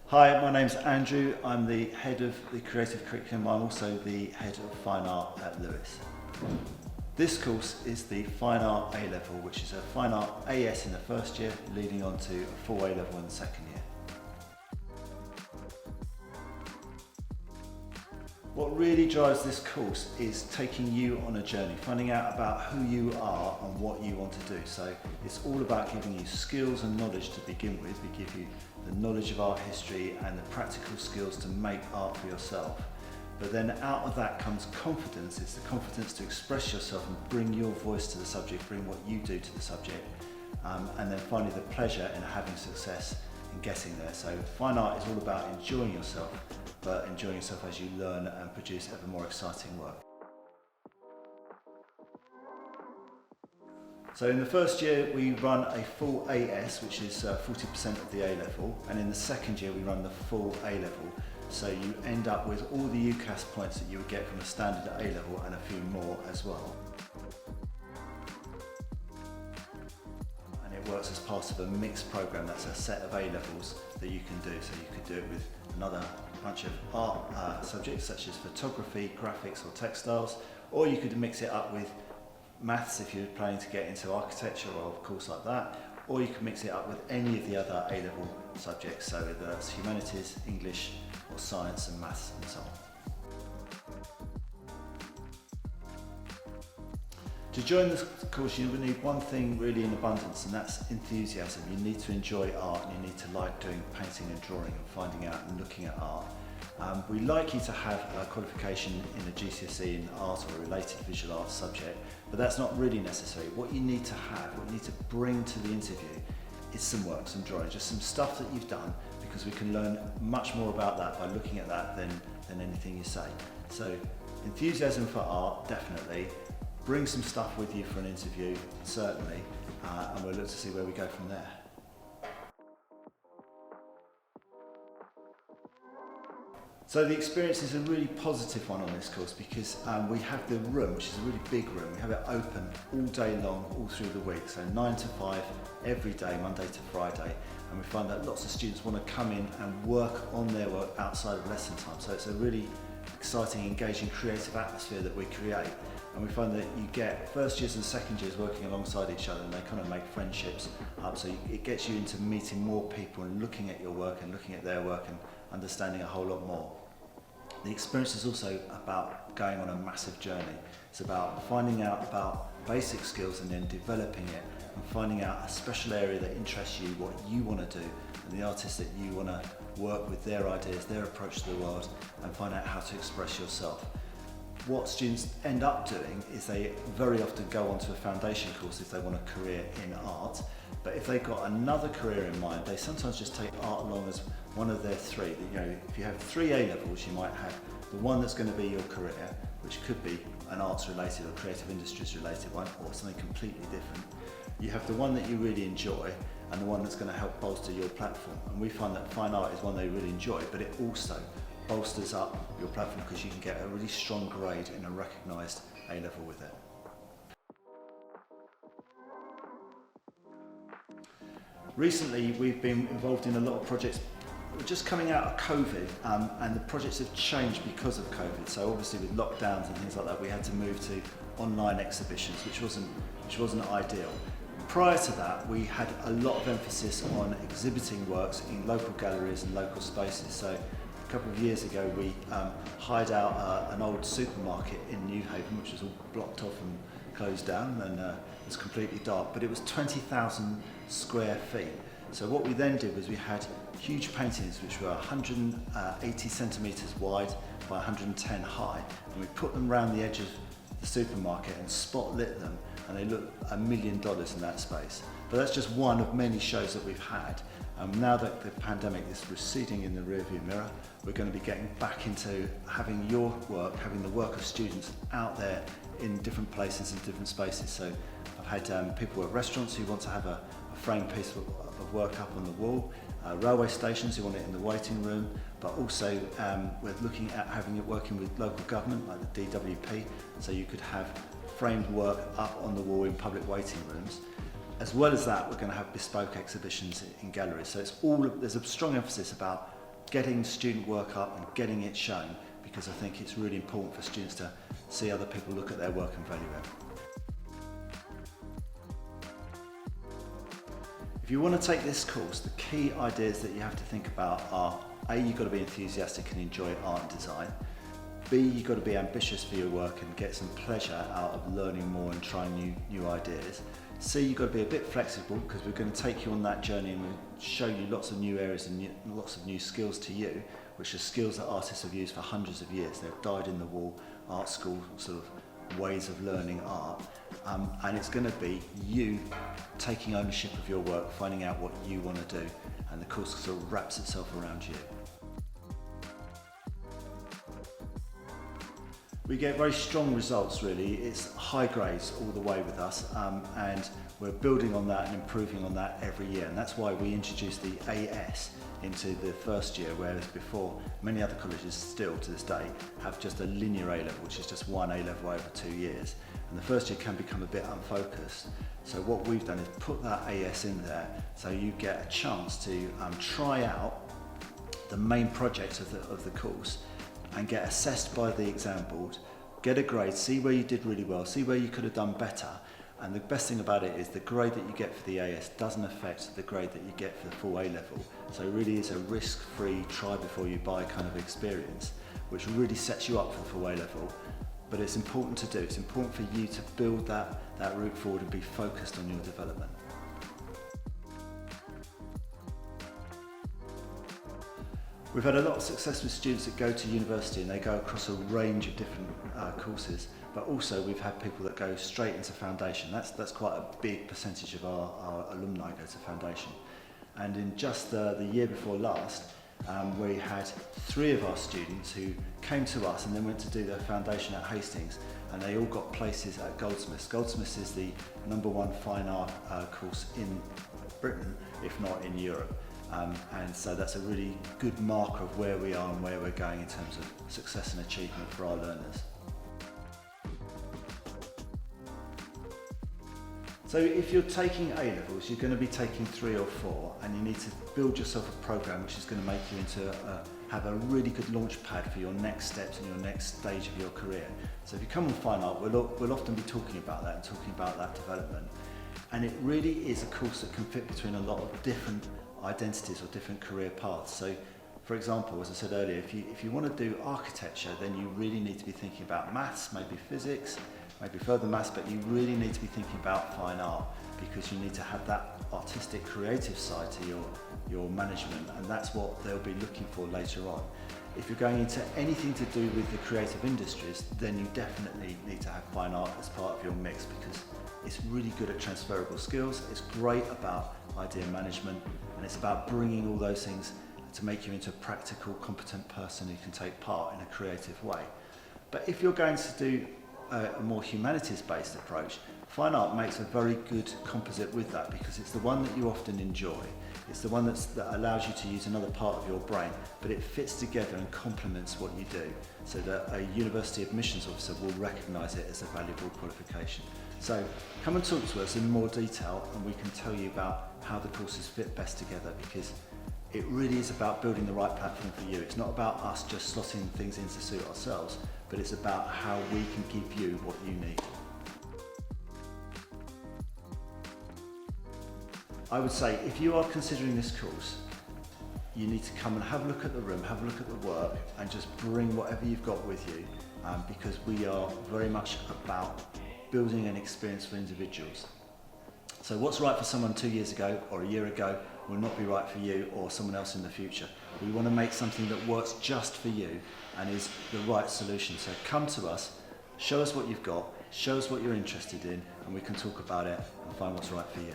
Hi, my name's Andrew. I'm the head of the creative curriculum. I'm also the head of fine art at Lewes. This course is the Fine Art A-Level, which is a Fine Art AS in the first year, leading on to a full A-Level in the second year. What really drives this course is taking you on a journey, finding out about who you are and what you want to do. So it's all about giving you skills and knowledge to begin with. We give you the knowledge of art history and the practical skills to make art for yourself. But then out of that comes confidence. It's the confidence to express yourself and bring your voice to the subject, bring what you do to the subject. And then finally the pleasure in having success in getting there. So fine art is all about enjoying yourself, but enjoying yourself as you learn and produce ever more exciting work. So in the first year we run a full AS, which is 40% of the A-Level, and in the second year we run the full A-Level. So you end up with all the UCAS points that you would get from a standard A-Level and a few more as well. And it works as part of a mixed program. That's a set of A-Levels that you can do. So you could do it with another bunch of art subjects such as photography, graphics or textiles, or you could mix it up with maths if you're planning to get into architecture or a course like that, or you could mix it up with any of the other A-Level subjects, so whether that's humanities, English or science and maths and so on. To join this course you will need one thing really in abundance, and that's enthusiasm. You need to enjoy art and you need to like doing painting and drawing and finding out and looking at art. We like you to have a qualification in a GCSE in art or a related visual arts subject, but that's not really necessary. What you need to have, what you need to bring to the interview is some work, some drawing, just some stuff that you've done, because we can learn much more about that by looking at that than anything you say. So enthusiasm for art, definitely. Bring some stuff with you for an interview, certainly, and we'll look to see where we go from there. So the experience is a really positive one on this course because we have the room, which is a really big room. We have it open all day long, all through the week. So 9 to 5 every day, Monday to Friday. And we find that lots of students want to come in and work on their work outside of lesson time. So it's a really exciting, engaging, creative atmosphere that we create. And we find that you get first years and second years working alongside each other, and they kind of make friendships up. So it gets you into meeting more people and looking at your work and looking at their work and understanding a whole lot more. The experience is also about going on a massive journey. It's about finding out about basic skills and then developing it, and finding out a special area that interests you, what you want to do, and the artists that you want to work with, their ideas, their approach to the world, and find out how to express yourself. What students end up doing is they very often go on to a foundation course if they want a career in art, but if they've got another career in mind, they sometimes just take art along as one of their three. You know, if you have 3 A-Levels, you might have the one that's going to be your career, which could be an arts related or creative industries related one, or something completely different. You have the one that you really enjoy and the one that's going to help bolster your platform. And we find that fine art is one they really enjoy, but it also bolsters up your platform because you can get a really strong grade in a recognised A-Level with it. Recently we've been involved in a lot of projects. We're just coming out of COVID and the projects have changed because of COVID. So obviously with lockdowns and things like that we had to move to online exhibitions, which wasn't ideal. Prior to that we had a lot of emphasis on exhibiting works in local galleries and local spaces. So a couple of years ago we hired out an old supermarket in Newhaven, which was all blocked off and closed down, and it was completely dark, but it was 20,000 square feet. So what we then did was we had huge paintings which were 180 centimetres wide by 110 high, and we put them around the edge of the supermarket and spot lit them, and they looked $1 million in that space. But that's just one of many shows that we've had. Now that the pandemic is receding in the rearview mirror, we're going to be getting back into having your work, having the work of students out there in different places and different spaces. So I've had people at restaurants who want to have a framed piece of work up on the wall, railway stations who want it in the waiting room, but also we're looking at having it working with local government like the DWP, so you could have framed work up on the wall in public waiting rooms. As well as that, we're going to have bespoke exhibitions in galleries. So it's there's a strong emphasis about getting student work up and getting it shown, because I think it's really important for students to see other people look at their work and value it. If you want to take this course, the key ideas that you have to think about are: A, you've got to be enthusiastic and enjoy art and design. B, you've got to be ambitious for your work and get some pleasure out of learning more and trying new ideas. C, you've got to be a bit flexible, because we're going to take you on that journey and we'll show you lots of new areas and lots of new skills to you, which are skills that artists have used for hundreds of years. They've dyed in the wall art school sort of ways of learning art, and it's going to be you taking ownership of your work, finding out what you want to do, and the course sort of wraps itself around you. We get very strong results really. It's high grades all the way with us, and we're building on that and improving on that every year, and that's why we introduced the AS into the first year, whereas before many other colleges still to this day have just a linear A-level, which is just one A-level over 2 years, and the first year can become a bit unfocused. So what we've done is put that AS in there so you get a chance to try out the main project of the course and get assessed by the exam board, get a grade, see where you did really well, see where you could have done better. And the best thing about it is the grade that you get for the AS doesn't affect the grade that you get for the full A-level. So it really is a risk-free, try before you buy kind of experience, which really sets you up for the full A-level. But it's important to do. It's important for you to build that route forward and be focused on your development. We've had a lot of success with students that go to university and they go across a range of different courses, but also we've had people that go straight into foundation. That's quite a big percentage of our alumni go to foundation. And in just the year before last, we had 3 of our students who came to us and then went to do their foundation at Hastings, and they all got places at Goldsmiths. Goldsmiths is the #1 fine art course in Britain, if not in Europe. And so that's a really good marker of where we are and where we're going in terms of success and achievement for our learners. So if you're taking A-levels, you're going to be taking 3 or 4, and you need to build yourself a program which is going to make you have a really good launch pad for your next steps and your next stage of your career. So if you come on fine art, we'll often be talking about that and talking about that development. And it really is a course that can fit between a lot of different identities or different career paths. So for example, as I said earlier, if you want to do architecture, then you really need to be thinking about maths, maybe physics, maybe further maths, but you really need to be thinking about fine art, because you need to have that artistic creative side to your management, and that's what they'll be looking for later on. If you're going into anything to do with the creative industries, then you definitely need to have fine art as part of your mix, because it's really good at transferable skills, it's great about idea management, and it's about bringing all those things to make you into a practical, competent person who can take part in a creative way. But if you're going to do a more humanities-based approach, fine art makes a very good composite with that, because it's the one that you often enjoy. It's the one that allows you to use another part of your brain, but it fits together and complements what you do, so that a university admissions officer will recognise it as a valuable qualification. So come and talk to us in more detail, and we can tell you about how the courses fit best together, because it really is about building the right platform for you. It's not about us just slotting things in to suit ourselves, but it's about how we can give you what you need. I would say if you are considering this course, you need to come and have a look at the room, have a look at the work, and just bring whatever you've got with you, because we are very much about building an experience for individuals. So what's right for someone 2 years ago or a year ago will not be right for you or someone else in the future. We want to make something that works just for you and is the right solution. So come to us, show us what you've got, show us what you're interested in, and we can talk about it and find what's right for you.